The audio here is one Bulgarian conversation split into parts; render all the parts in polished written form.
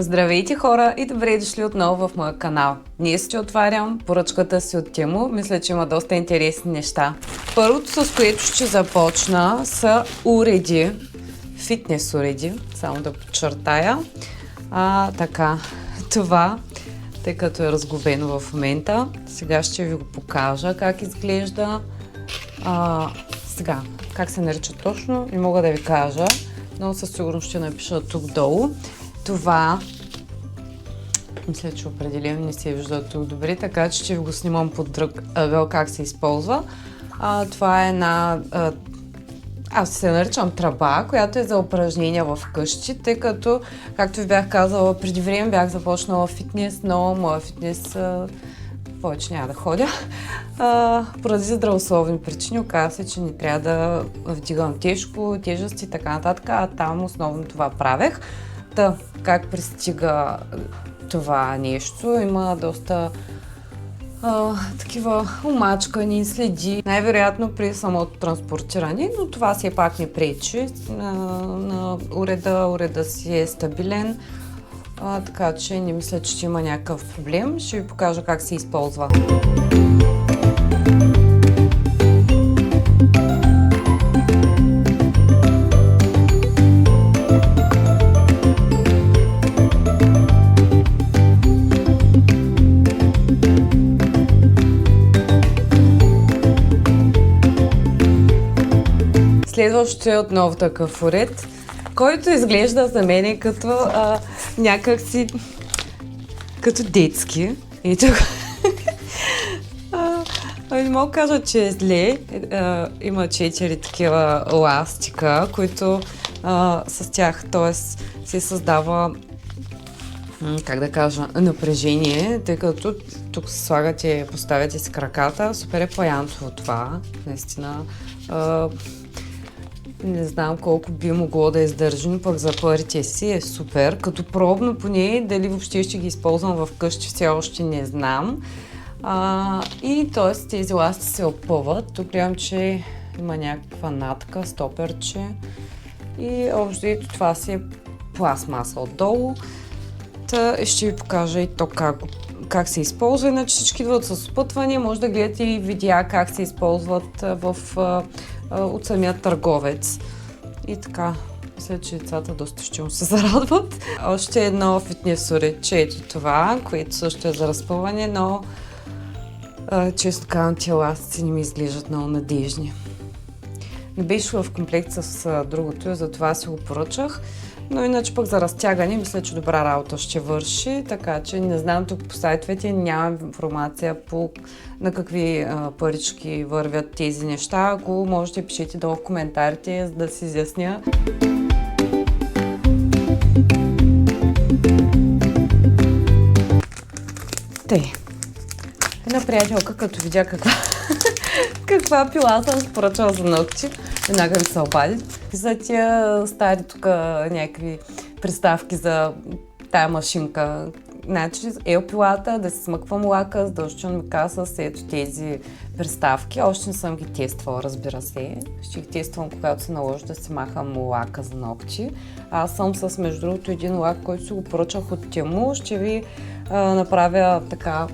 Здравейте хора и добре дошли отново в моя канал. Днес ще отварям поръчката си от Тему. Мисля, че има доста интересни неща. Първото, с което ще започна, са уреди. Фитнес уреди, само да подчертая. Така, това, тъй като е разглобено в момента, сега ще ви го покажа как изглежда. Сега, как се нарича точно, не мога да ви кажа, но със сигурност ще напиша тук долу. Това, мисля, че определено не се вижда тук добре, така че ще ви го снимам под друг ъгъл как се използва. Това е една, аз се наричам тръба, която е за упражнения в къщи, тъй като, както ви бях казала, преди време бях започнала фитнес, но моя фитнес повече няма да ходя. Поради здравословни причини оказа се, че не трябва да вдигам тежести и така нататък, а там основно това правех. Как пристига това нещо? Има доста такива омачкани следи, най-вероятно при самото транспортиране, но това все пак не пречи на уреда си е стабилен, така че не мисля, че ще има някакъв проблем. Ще ви покажа как се използва. Следващото е отново такъв уред, който изглежда за мен като някакси като детски. И тук не мога да кажа, че е зле. Има 4 такива ластика, които с тях, т.е. се създава, как да кажа, напрежение, тъй като тук се слагате, поставяте си краката. Супер е паянтово това, наистина. Не знам колко би могло да издържи, но пък за парите си е супер. Като пробно поне, дали въобще ще ги използвам в къщи, все още не знам. И т.е. тези ласти се опъват. Тук гледам, че има някаква натка, стоперче. И общо ето това си е пластмаса отдолу. Ще ви покажа и то как се използва. Иначе всички идват с опътване. Може да гледате и видеа как се използват от самия търговец. И така, мисля, че децата доста ще му се зарадват. Още едно фитнес уредче, ето това, което също е за разпъване, но често казвам, тия ластици не ми изглеждат много надежни. Не беше в комплект с другото и затова си го поръчах. Но иначе пък за разтягане, мисля, че добра работа ще върши, така че не знам тук по сайтовете, нямам информация на какви парички вървят тези неща. Ако можете, пишете долу в коментарите, за да си изясня. Една приятелка, като видя каква пила съм поръчала за ногти, веднага ми се обади. За тия стари тук някакви приставки за тая машинка. Значи елпилата, да си смъквам лака, задължително ми каза с ето тези приставки. Още не съм ги тествала, разбира се. Ще ги тествам, когато се наложи да си махам лака за ногти. Аз съм с, между другото, един лак, който си го поръчах от Тему. Ще ви направя така.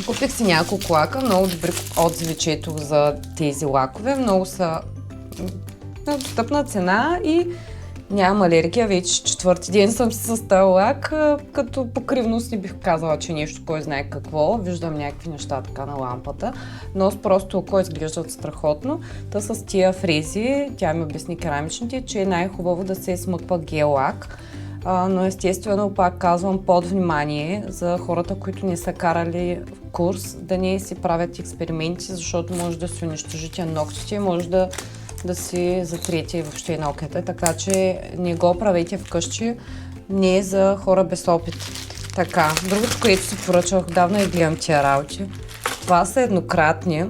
Купих си няколко лака, много добри отзиви четох за тези лакове. Много са на достъпна цена и нямам алергия. Вече 4-ти ден съм си с този лак, като покривност не бих казала, че нещо кой знае какво. Виждам някакви неща така на лампата, но просто око изглеждат страхотно. Та с тия фрези, тя ми обясни керамичните, че е най-хубаво да се смъква гел лак. Но естествено, пак казвам, под внимание за хората, които не са карали курс, да не си правят експерименти, защото може да си унищожите ногтите, може да си затриете въобще ногтите, така че не го правете вкъщи, не е за хора без опит. Така, другото, което си поръчах, давно и гледам тия работи, това са еднократни,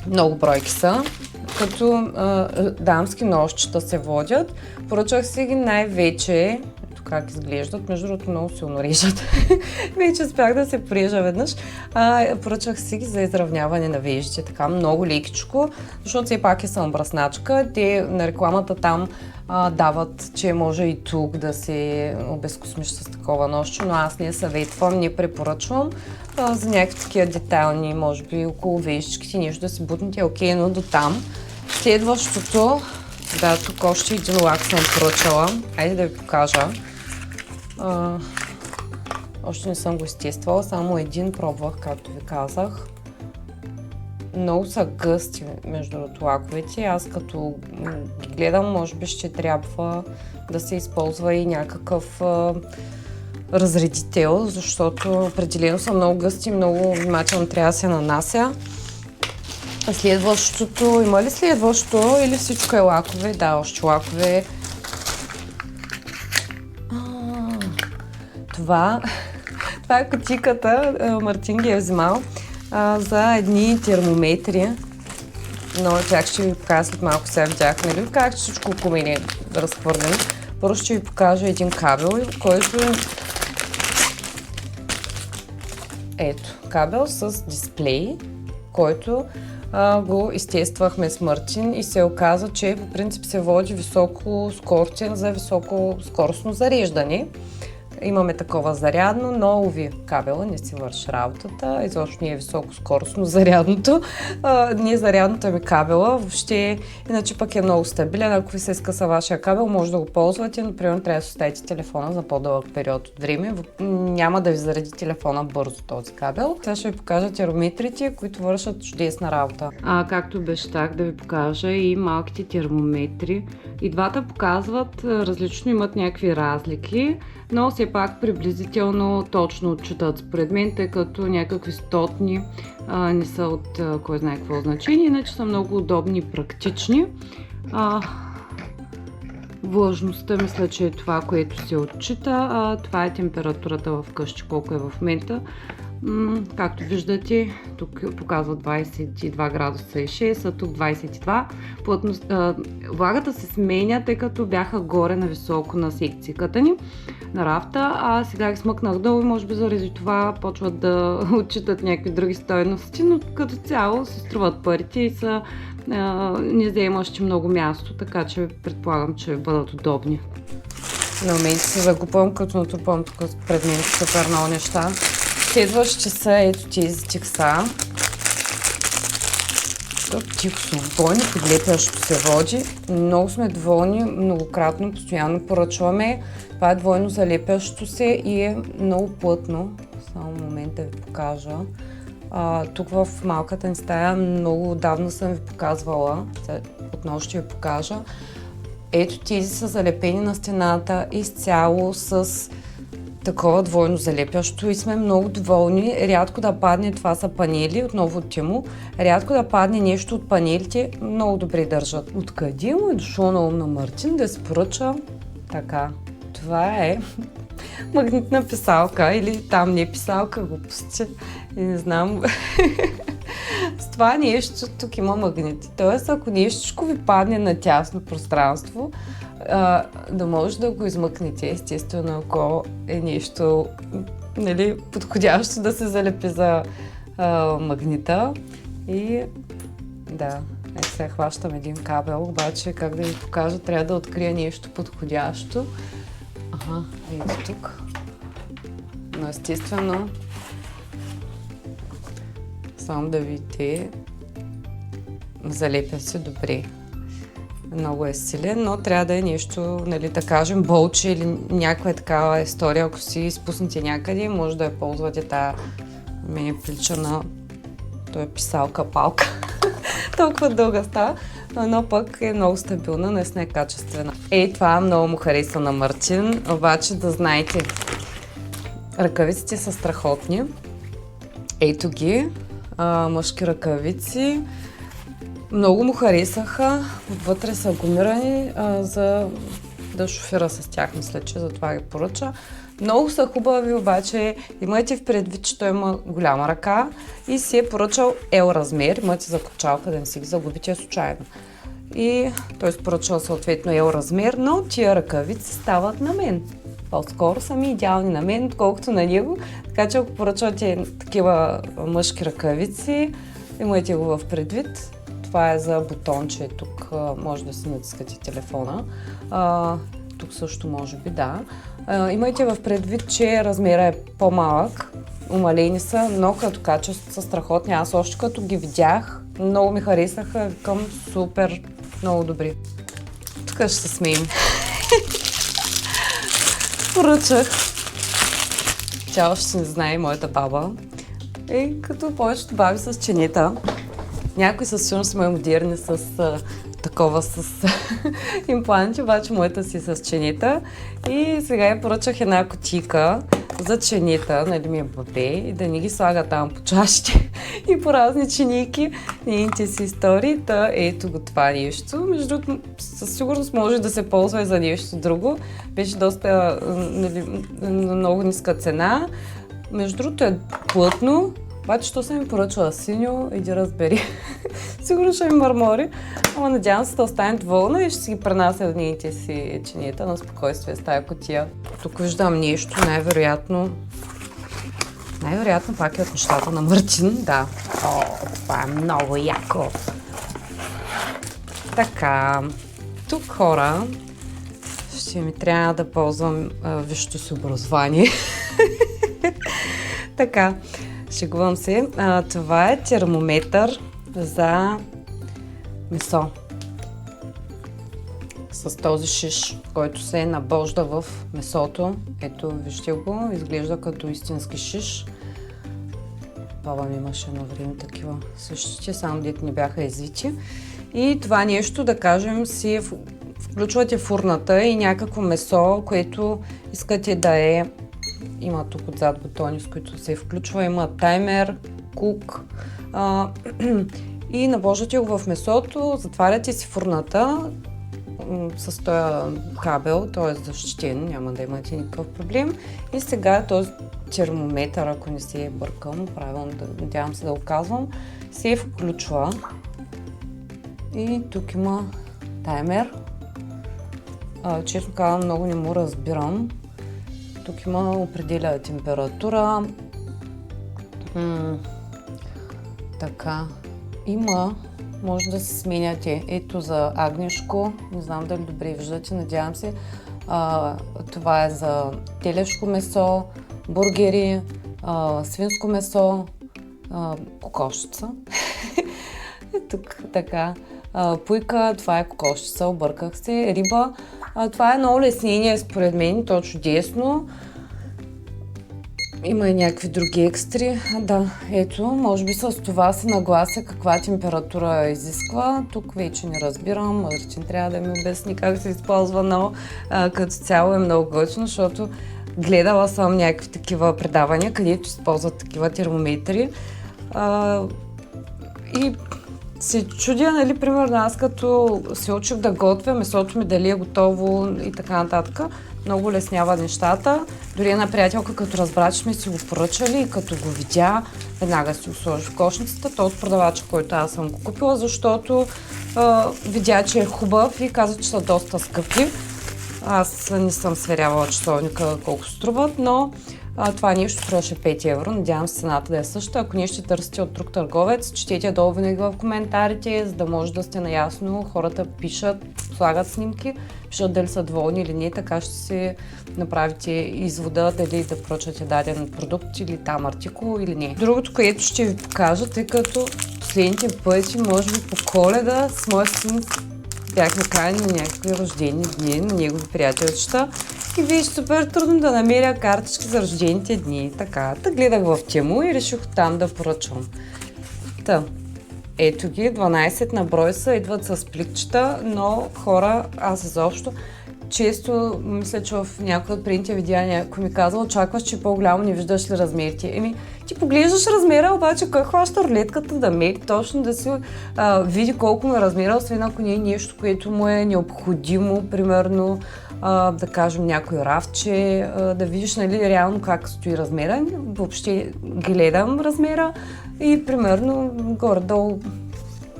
много бройки са, като дамски ножчета се водят. Поръчах си ги най-вече, тук как изглеждат. Между другото много силно режат. Вече успях да се порежа веднъж. Поръчах си ги за изравняване на веждите, така много лекичко, защото все пак е съм бръсначка. Те на рекламата там дават, че може и тук да се обезкосмиш с такова нощче, но аз не съветвам, не препоръчвам. За някакви такива детайлни, може би около вежичките, нещо да си бутнете, окей, но до там. Следващото, да, тук още един лак съм поръчала. Хайде да ви покажа. Още не съм го изтествала, само един пробвах, както ви казах. Много са гъсти между другото лаковете. Аз като ги гледам, може би ще трябва да се използва и някакъв разредител, защото определено са много гъсти, много внимателно трябва да се нанася. Следващото, има ли следващо или всичко е лакове? Да, още лакове. Това е кутийката, Мартин ги е взимал за едни термометри. Но тях ще ви покажа след малко, сега видях, нали? Как всичко около мен е разхвърлено. Първо ще ви покажа един кабел, който ето, кабел с дисплей, който го изтествахме с Мартин и се оказа, че по принцип се води високоскоростен за високоскоростно зареждане. Имаме такова зарядно, но уви, кабела не си върши работата, изобщо не е високоскоростно зарядното. Не е зарядната ми кабела, въобще, иначе пък е много стабилен. Ако ви се скъса вашия кабел, може да го ползвате, но примерно трябва да си оставите телефона за по-дълъг период от време. Няма да ви заради телефона бързо този кабел. Сега ще ви покажа термометрите, които вършат чудесна работа. Както обещах да ви покажа и малките термометри. И двата показват различно, имат някакви разлики, но все пак приблизително точно отчитат според мен, тъй като някакви стотни не са от кой знае какво значение, иначе са много удобни и практични. Влажността мисля, че е това, което се отчита. Това е температурата в къщи, колко е в момента. Както виждате, тук показва 22 градуса и 6, а тук 22. Влагата се сменя, тъй като бяха горе на високо на секцията ни, на рафта, а сега ги смъкнах долу и може би заради това почват да отчитат някакви други стойности, но като цяло се струват парите и са не заемащи много място, така че предполагам, че бъдат удобни. На моменти се загубвам, като натрупвам тук пред мен супер много неща. Следващи са ето тези тикса. Тиксо, двойно подлепящо се води. Много сме доволни, многократно, постоянно поръчваме. Това е двойно залепящо се и е много плътно. Само момент да ви покажа. Тук в малката ни стая много отдавна съм ви показвала. Отново ще ви покажа. Ето тези са залепени на стената изцяло с такова двойно залепящо и сме много доволни. Рядко да падне, това са панели, отново от Тимо. Рядко да падне нещо от панелите, много добре държат. Откъде му е дошло на ум на Мартин да се поръча така? Това е магнитна писалка или там не е писалка, глупости. И не знам. С това нещо тук има магнити. Тоест, ако нещо ви падне на тясно пространство, да може да го измъкнете, естествено, ако е нещо подходящо да се залепи за магнита. И да, сега хващам един кабел, обаче как да ви покажа, трябва да открия нещо подходящо. Ето тук. Но естествено, само да видите, залепя се добре. Много е силен, но трябва да е нещо, да кажем, болче или някаква такава история. Ако си изпуснете някъде, може да я ползвате тая. Мене прилича на той писалка-палка. Толкова дълга става, но пък е много стабилна, наистина е качествена. Това много му хареса на Мартин, обаче да знаете, ръкавиците са страхотни. Ето ги, мъжки ръкавици. Много му харесаха, отвътре са гумирани, за да шофира с тях, мисля, че затова ги поръча. Много са хубави, обаче имайте в предвид, че той има голяма ръка и си е поръчал L размер, имате за копчалка да не си ги загубите случайно. И той е поръчал съответно L размер, но тия ръкавици стават на мен. по-скоро са ми идеални на мен, отколкото на него. Така че ако поръчвате такива мъжки ръкавици, имайте го в предвид. Това е за бутонче, тук може да си натискате телефона. Тук също може би, да. Имайте в предвид, че размера е по-малък, умалени са, но като качество са страхотни. Аз още като ги видях, много ми харесаха, към супер, много добри. Тук ще се смеем. Поръчах. Тя още не знае моята баба. Като повечето баби с ченета. Някои със сигурност са модерни с такова с импланти, обаче моята си с ченета. И сега я поръчах една кутийка за ченета, нали ми е бабе, и да не ги слага там по чашите и по разни ченики, нейните си истории. Та ето го това нещо. Между другото, със сигурност може да се ползва и за нещо друго. Беше доста, нали, много ниска цена. Между другото е плътно. Обаче, що съм ми поръчала синьо, иди разбери. Сигурно ще ми мърмори, ама надявам се да остане доволна и ще си ги пренася дните си чинията на спокойствие с тая кутия. Тук виждам нещо, най-вероятно пак е от нещата на Мартин, да. О, това е много яко. Така, тук хора, ще ми трябва да ползвам висшето си образование. Така. Шегувам се. Това е термометър за месо. С този шиш, който се набожда в месото. Ето, вижте го, изглежда като истински шиш. Баба ми имаше едно време такива същите, само дето не бяха извити. И това нещо, да кажем, си включвате в урната и някакво месо, което искате да е. Има тук отзад бутони, с които се включва. Има таймер, кук. И набождате го в месото, затваряте си фурната с този кабел, той е защитен, няма да имате никакъв проблем. И сега този термометър, ако не се бъркам, правилно, надявам се да го казвам, се включва. И тук има таймер. Честно казвам, много не му разбирам. Тук има определя температура. Така. Има, може да се сменяте. Ето за агнешко. Не знам дали добре виждате, надявам се. Това е за телешко месо, бургери, свинско месо, кокошица. Тук така. Пуйка, това е кокошица, обърках се. Риба. Това е много леснение според мен, то чудесно. Има и някакви други екстри. Да, ето, може би с това се наглася каква температура изисква. Тук вече не разбирам, Мартин трябва да ми обясни как се използва, но като цяло е много готино, защото гледала съм някакви такива предавания, където използват такива термометри. И се чудя, нали, примерно аз като се учих да готвя, месото ми дали е готово и така нататък. Много леснява нещата. Дори една приятелка, като разбра, че сме си го поръчали и като го видя, веднага си го сложи в кошницата. Той от продавача, който аз съм го купила, защото видя, че е хубав и каза, че са доста скъпи. Аз не съм сверявала часовника колко струват, но това нещо струваше 5 евро. Надявам се цената да е съща. Ако не ще търсите от друг търговец, четете долу винаги в коментарите, за да може да сте наясно. Хората пишат, слагат снимки, пишат дали са доволни или не, така ще си направите извода дали да поръчате даден продукт или там артикул или не. Другото, което ще ви покажа, тъй като последните пъти, може би по Коледа, с моя син бяхме канени на някакви рождени дни на негови приятелчета и беше супер трудно да намеря картички за рождените дни. Така, гледах в Тему и реших там да поръчвам. Ето ги, 12 на брой са, идват с пликчета, но хора, аз изобщо често мисля, че в някои от предните видеа някой ми казва, очакваш, че по-голямо не виждаш ли размерите. Ти поглеждаш размера, обаче кой хваща рулетката да мери точно да си види колко му е размера, освен ако не е нещо, което му е необходимо, примерно да кажем някой рафче, да видиш, нали, реално как стои размера. Въобще гледам размера и примерно горе-долу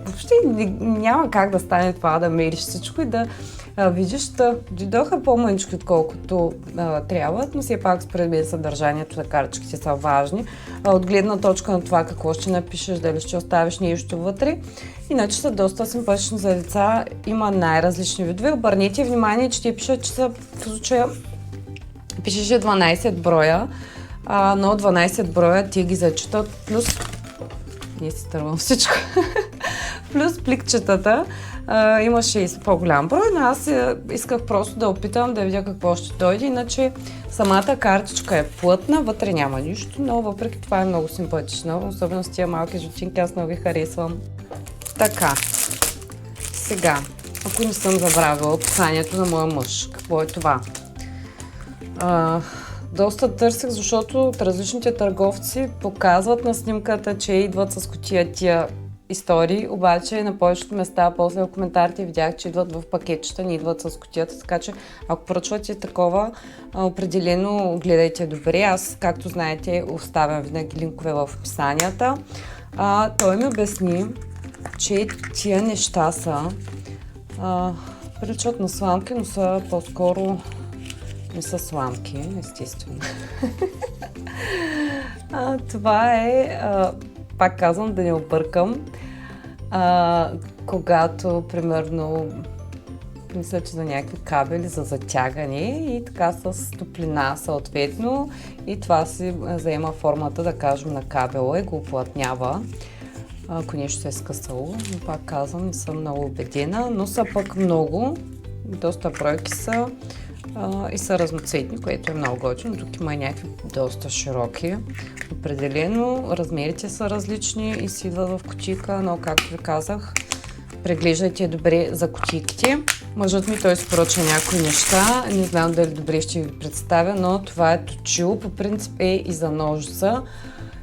въобще няма как да стане това, да мериш всичко и да видиш, да дойдоха по-мънички, отколкото трябват, но все пак според мен съдържанието на картичките са важни. От гледна точка на това какво ще напишеш, дали ще оставиш нещо вътре. Иначе са доста симпатични за деца, има най-различни видове. Обърнете внимание, че те пишат, че са в случая пишеше 12 броя, но 12 броя те ги зачитат, плюс не си тървам всичко. Плюс пликчетата имаше и по-голям брой, но аз исках просто да опитам да видя какво ще дойде, иначе самата картичка е плътна, вътре няма нищо, но въпреки това е много симпатична, особено с тия малки жутинки, аз много ги харесвам. Така, сега, ако не съм забравила описанието на моя мъж, какво е това? Доста търсих, защото от различните търговци показват на снимката, че идват с кутия тия истории, обаче на повечето места, после в коментарите видях, че идват в пакетчета, не идват с кутията, така че ако поръчвате такова, определено гледайте добре. Аз, както знаете, оставям винаги линкове в описанията. Той ми обясни, че тия неща са приличат на сламки, но са по-скоро не са сламки, естествено. Това е, пак казвам, да не объркам, когато, примерно, мисля, че за някакви кабели за затягане и така с топлина съответно и това си заема формата, да кажем, на кабела и го уплътнява, ако нещо се е скъсало. Но пак казвам, не съм много убедена, но са пък много, доста бройки са. И са разноцветни, което е много готино. Тук има и някакви доста широки. Определено размерите са различни и си идват в кутийка, но както ви казах, преглеждайте добре за кутийките. Мъжът ми той си поръча някои неща, не знам дали добре ще ви представя, но това е точило, по принцип е и за ножица,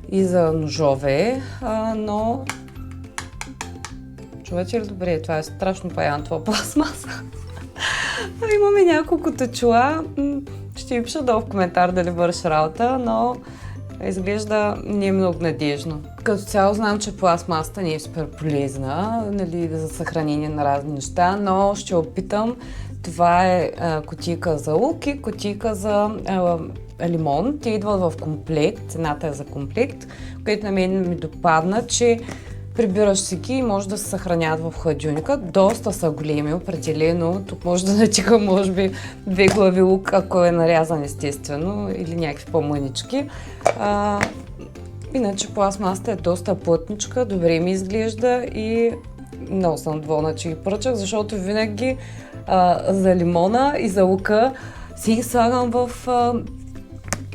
и за ножове, но чувате ли добре? Това е страшно паянтова пластмаса. Имаме няколко точила. Ще ви пиша долу в коментар дали върши работа, но изглежда не е много надежно. Като цяло знам, че пластмасата не е супер полезна, нали, за съхранение на разни неща, но ще опитам. Това е кутийка за лук и кутийка за лимон. Те идват в комплект, цената е за комплект, което на мен ми допадна, че прибираш си ги и може да се съхраняват в хладилника. Доста са големи, определено. Тук може да натига, може би, 2 глави лук, ако е нарязан естествено, или някакви по-мънички. Иначе пластмасата е доста плътничка, добре ми изглежда и много съм доволна, че ги поръчах, защото винаги за лимона и за лука си ги слагам в...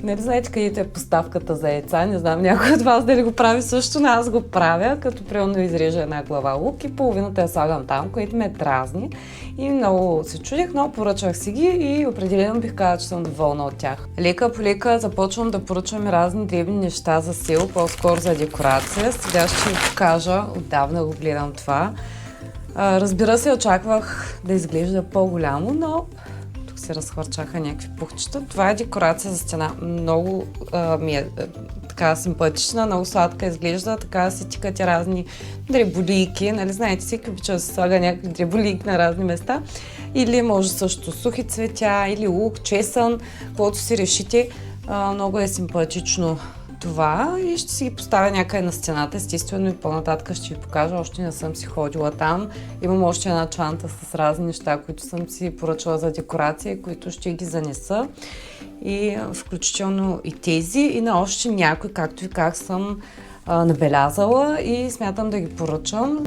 Нали знаете където е поставката за яйца? Не знам някой от вас дали го прави също, но аз го правя, като примерно изрежа една глава лук и половината я слагам там, което ме дразни. И много се чудих, но поръчах си ги и определено бих казала, че съм доволна от тях. Лека по лека започвам да поръчвам разни дребни неща за сел, по-скоро за декорация. Сега ще ви покажа, отдавна го гледам това. Разбира се, очаквах да изглежда по-голямо, но се разхвърчаха някакви пухчета. Това е декорация за стена. Много ми е така симпатична, много сладка изглежда, така се тикат и разни дреболийки. Нали знаете, всеки обича да се слага някакви дреболийки на разни места. Или може също сухи цветя, или лук, чесън, каквото си решите. Много е симпатично това и ще си ги поставя някъде на стената, естествено и по-нататък ще ви покажа, още не съм си ходила там. Имам още една чанта с разни неща, които съм си поръчала за декорация, които ще ги занеса и включително и тези и на още някои, както ви как съм набелязала и смятам да ги поръчам.